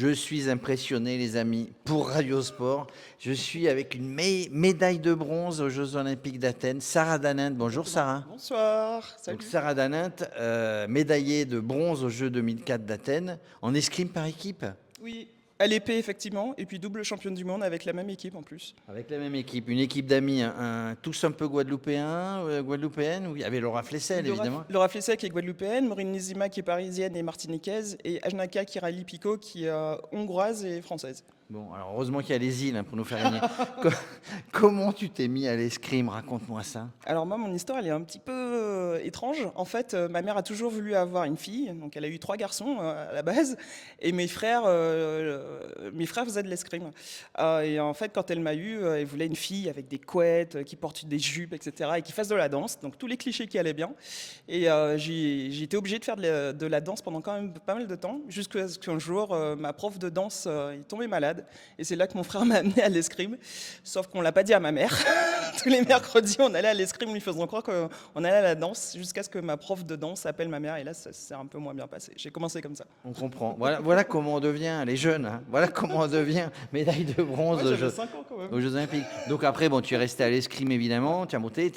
Je suis impressionné, les amis, pour Radio Sport. Je suis avec une médaille de bronze aux Jeux Olympiques d'Athènes. Sarah Danint, bonjour Sarah. Bonsoir, Donc salut. Sarah Danint, médaillée de bronze aux Jeux 2004 d'Athènes, en escrime par équipe. Oui, à l'épée effectivement, et puis double championne du monde avec la même équipe en plus. Avec la même équipe, une équipe d'amis, tous un peu guadeloupéens, guadeloupéennes, où il y avait Laura Flessel évidemment. Laura Flessel qui est guadeloupéenne, Maureen Nizima qui est parisienne et martiniquaise, et Ajnaka Kirali-Pico qui est hongroise et française. Bon, alors heureusement qu'il y a les îles pour nous faire gagner. Comment tu t'es mis à l'escrime? Raconte-moi ça. Alors moi, mon histoire, elle est un petit peu étrange. En fait, ma mère a toujours voulu avoir une fille, donc elle a eu 3 garçons à la base, et mes frères faisaient de l'escrime. Et en fait, quand elle m'a eu, elle voulait une fille avec des couettes, qui porte des jupes, etc., et qui fasse de la danse, donc tous les clichés qui allaient bien. Et j'ai été obligée de faire de la danse pendant quand même pas mal de temps, jusqu'à ce qu'un jour, ma prof de danse est tombée malade. Et c'est là que mon frère m'a amené à l'escrime, sauf qu'on ne l'a pas dit à ma mère. Tous les mercredis, on allait à l'escrime, lui faisant croire qu'on allait à la danse, jusqu'à ce que ma prof de danse appelle ma mère. Et là, ça s'est un peu moins bien passé. J'ai commencé comme ça. On comprend. Voilà comment on devient, les jeunes. Voilà comment on devient médaille de bronze Ouais, j'avais 5 ans quand même. aux Jeux Olympiques. Donc après, bon, tu es resté à l'escrime évidemment, tu as monté.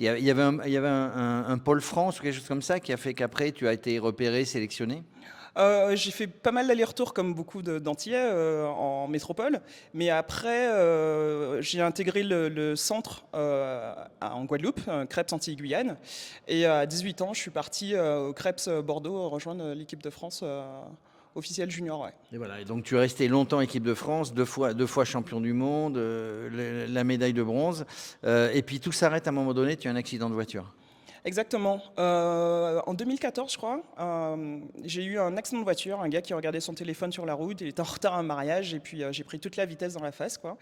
Il y avait un pôle France ou quelque chose comme ça qui a fait qu'après, tu as été repéré, sélectionné. J'ai fait pas mal d'allers-retours comme beaucoup d'Antillais en métropole, mais après j'ai intégré le centre en Guadeloupe, Crêpes Antilles-Guyane, et à 18 ans je suis parti au Crêpes Bordeaux rejoindre l'équipe de France officielle junior. Ouais. Et voilà. Et donc tu es resté longtemps équipe de France, deux fois champion du monde, la médaille de bronze. Et puis tout s'arrête à un moment donné, tu as un accident de voiture. Exactement. En 2014, je crois, j'ai eu un accident de voiture, un gars qui regardait son téléphone sur la route, il était en retard à un mariage, et puis j'ai pris toute la vitesse dans la face, quoi.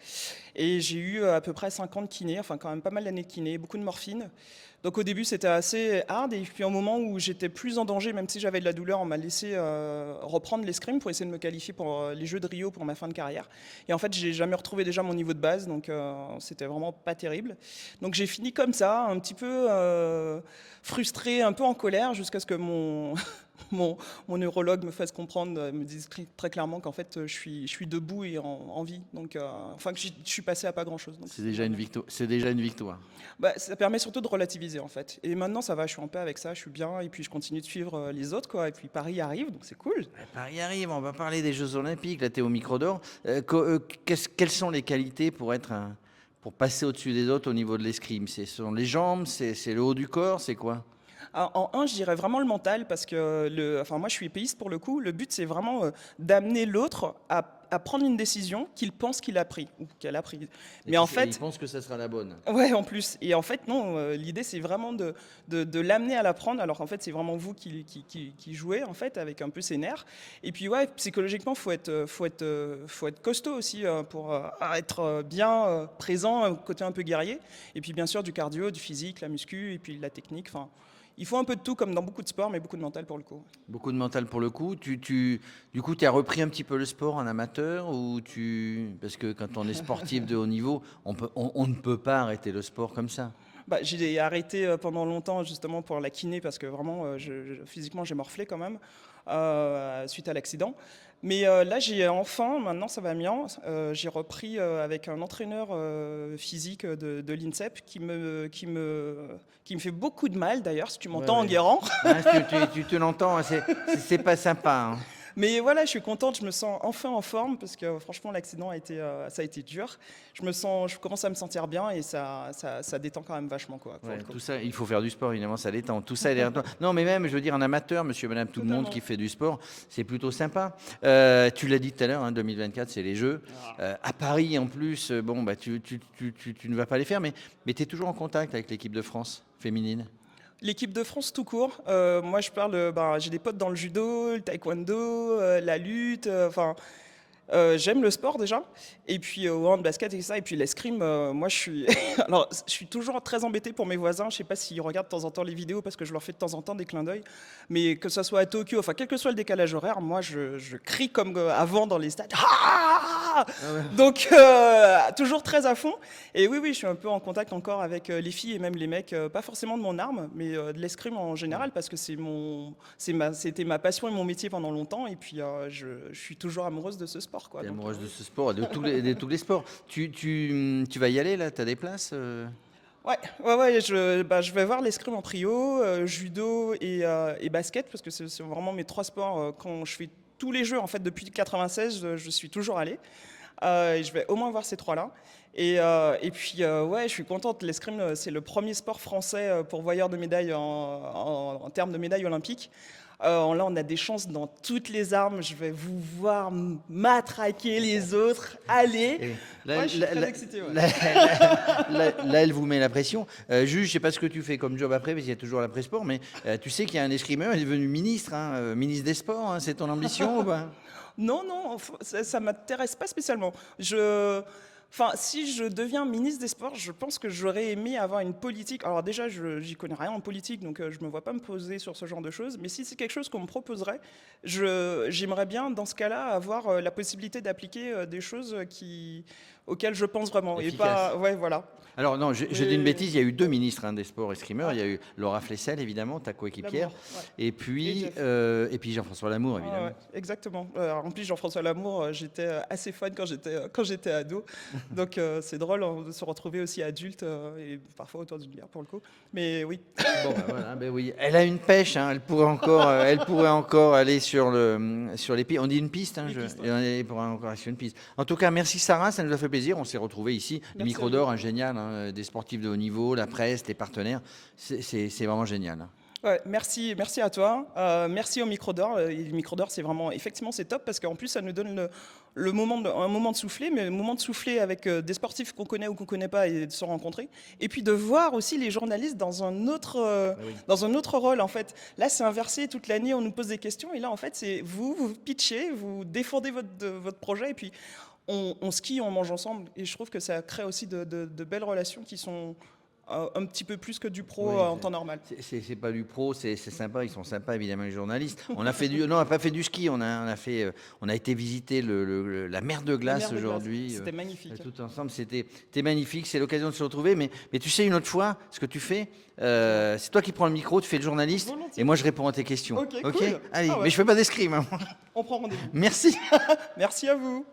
Et j'ai eu à peu près 5 ans de kiné, enfin quand même pas mal d'années de kiné, beaucoup de morphine. Donc au début c'était assez hard, et puis au moment où j'étais plus en danger, même si j'avais de la douleur, on m'a laissé reprendre l'escrime pour essayer de me qualifier pour les Jeux de Rio pour ma fin de carrière. Et en fait j'ai jamais retrouvé déjà mon niveau de base, donc c'était vraiment pas terrible. Donc j'ai fini comme ça, un petit peu frustré, un peu en colère, jusqu'à ce que mon neurologue me fasse comprendre, me dise très clairement qu'en fait je suis debout et en vie. Donc enfin que je suis passé à pas grand chose. C'est déjà une victoire. C'est déjà une victoire. Bah, ça permet surtout de relativiser en fait. Et maintenant ça va, je suis en paix avec ça, je suis bien, et puis je continue de suivre les autres, quoi. Et puis Paris arrive, donc c'est cool. Paris arrive, on va parler des Jeux Olympiques. Là, tu es au micro d'or. Quelles sont les qualités pour passer au-dessus des autres au niveau de l'escrime? Ce sont les jambes, c'est le haut du corps, c'est quoi? Alors, en un, je dirais vraiment le mental, parce que enfin, moi je suis épéiste pour le coup. Le but c'est vraiment d'amener l'autre à prendre une décision qu'il pense qu'il a pris ou qu'elle a pris. Mais en Et fait, ils pensent que ça sera la bonne. ouais, en plus. Et en fait, non, l'idée c'est vraiment de l'amener à la prendre. Alors qu'en fait, c'est vraiment vous qui jouez en fait avec un peu ses nerfs. Et puis ouais, psychologiquement, faut être costaud aussi pour être bien présent, un côté un peu guerrier. Et puis bien sûr du cardio, du physique, la muscu et puis la technique. Enfin, il faut un peu de tout comme dans beaucoup de sports, mais beaucoup de mental pour le coup. Beaucoup de mental pour le coup. Du coup, tu as repris un petit peu le sport en amateur parce que quand on est sportif de haut niveau, on ne peut pas arrêter le sport comme ça. Bah, j'ai arrêté pendant longtemps justement pour la kiné parce que vraiment physiquement j'ai morflé quand même suite à l'accident. Mais là j'ai enfin, maintenant ça va bien, j'ai repris avec un entraîneur physique de l'INSEP qui me fait beaucoup de mal d'ailleurs, si tu Ouais, m'entends en ouais. guérant. Ah, tu te l'entends, hein, c'est pas sympa. Hein. Mais voilà, je suis contente, je me sens enfin en forme parce que franchement l'accident ça a été dur. Je commence à me sentir bien et ça détend quand même vachement, quoi. Pour Ouais, le coup. tout ça, il faut faire du sport, évidemment, ça détend. Tout ça est derrière toi. Non, mais même, je veux dire, en amateur, monsieur, madame, tout le monde qui fait du sport, c'est plutôt sympa. Tu l'as dit tout à l'heure, 2024, c'est les Jeux. À Paris, en plus, bon, bah, tu ne vas pas les faire, mais tu es toujours en contact avec l'équipe de France féminine. L'équipe de France tout court, moi je parle, j'ai des potes dans le judo, le taekwondo, la lutte, enfin j'aime le sport déjà, et puis au hand basket et ça, et puis l'escrime, moi je suis, alors je suis toujours très embêté pour mes voisins, je sais pas s'ils regardent de temps en temps les vidéos parce que je leur fais de temps en temps des clins d'œil, mais que ça soit à Tokyo, enfin quel que soit le décalage horaire, moi je crie comme avant dans les stades, ah Ah donc, toujours très à fond. Et oui, je suis un peu en contact encore avec les filles et même les mecs, pas forcément de mon arme, mais de l'escrime en général, parce que c'était ma passion et mon métier pendant longtemps. Et puis, je suis toujours amoureuse de ce sport, quoi. T'es Donc, amoureuse de ce sport, de tous les sports. Tu vas y aller là? T'as des places ouais, je vais voir l'escrime en trio, judo et basket, parce que c'est vraiment mes 3 sports. Quand je fais tous les jeux, en fait, depuis 96, je suis toujours allée. Et je vais au moins voir ces 3-là. Et puis, ouais, je suis contente. L'escrime, c'est le premier sport français pourvoyeur de médailles en termes de médailles olympiques. Là, on a des chances dans toutes les armes. Je vais vous voir matraquer les autres. Allez. Et là, Ouais, je suis très excitée. Ouais. là, elle vous met la pression. Juge, je sais pas ce que tu fais comme job après, parce qu'il y a toujours l'après-sport, mais tu sais qu'il y a un escrimeur, il est devenu ministre, ministre des Sports. C'est ton ambition ou pas? Non, ça m'intéresse pas spécialement. Enfin, si je deviens ministre des Sports, je pense que j'aurais aimé avoir une politique. Alors déjà, j'y connais rien en politique, donc je me vois pas me poser sur ce genre de choses. Mais si c'est quelque chose qu'on me proposerait, j'aimerais bien, dans ce cas-là, avoir la possibilité d'appliquer des choses auxquelles je pense vraiment. Efficace. Et pas, ouais, voilà. Alors non, je dis une bêtise, il y a eu 2 ministres des sports escrimeurs. Il y a eu Laura Flessel, évidemment, ta coéquipière, Lamour, ouais. et puis, Jean-François Lamour, évidemment. Ouais, exactement. En plus, Jean-François Lamour, j'étais assez fan quand j'étais ado. Donc, c'est drôle de se retrouver aussi adulte et parfois autour d'une bière pour le coup. Mais oui. Bon, bah, voilà, ben oui. Elle a une pêche, elle pourrait encore aller sur les pistes. On dit une piste, elle pourrait encore aller sur une piste. En tout cas, merci Sarah, ça nous a fait plaisir. On s'est retrouvés ici. Les micros d'or, génial, des sportifs de haut niveau, la presse, les partenaires. C'est vraiment génial. Ouais, merci à toi. Merci au micro d'or. Le micro d'or, c'est vraiment, effectivement, c'est top parce qu'en plus, ça nous donne un moment de souffler, mais un moment de souffler avec des sportifs qu'on connaît ou qu'on connaît pas et de se rencontrer. Et puis de voir aussi les journalistes dans un autre rôle, en fait. Là, c'est inversé. Toute l'année, on nous pose des questions. Et là, en fait, c'est vous pitchez, vous défendez votre projet. Et puis, on skie, on mange ensemble. Et je trouve que ça crée aussi de belles relations qui sont un petit peu plus que du pro en temps normal. C'est pas du pro, c'est sympa, ils sont sympas évidemment les journalistes. On a fait non, on n'a pas fait du ski, on a été visiter la mer de glace aujourd'hui. C'était magnifique. Tout ensemble, c'était magnifique, c'est l'occasion de se retrouver. Mais tu sais, une autre fois, ce que tu fais, c'est toi qui prends le micro, tu fais le journaliste, volontiers. Et moi je réponds à tes questions. Ok, cool. Allez, Ah ouais. mais je fais pas d'escrime. On prend rendez-vous. Merci. Merci à vous.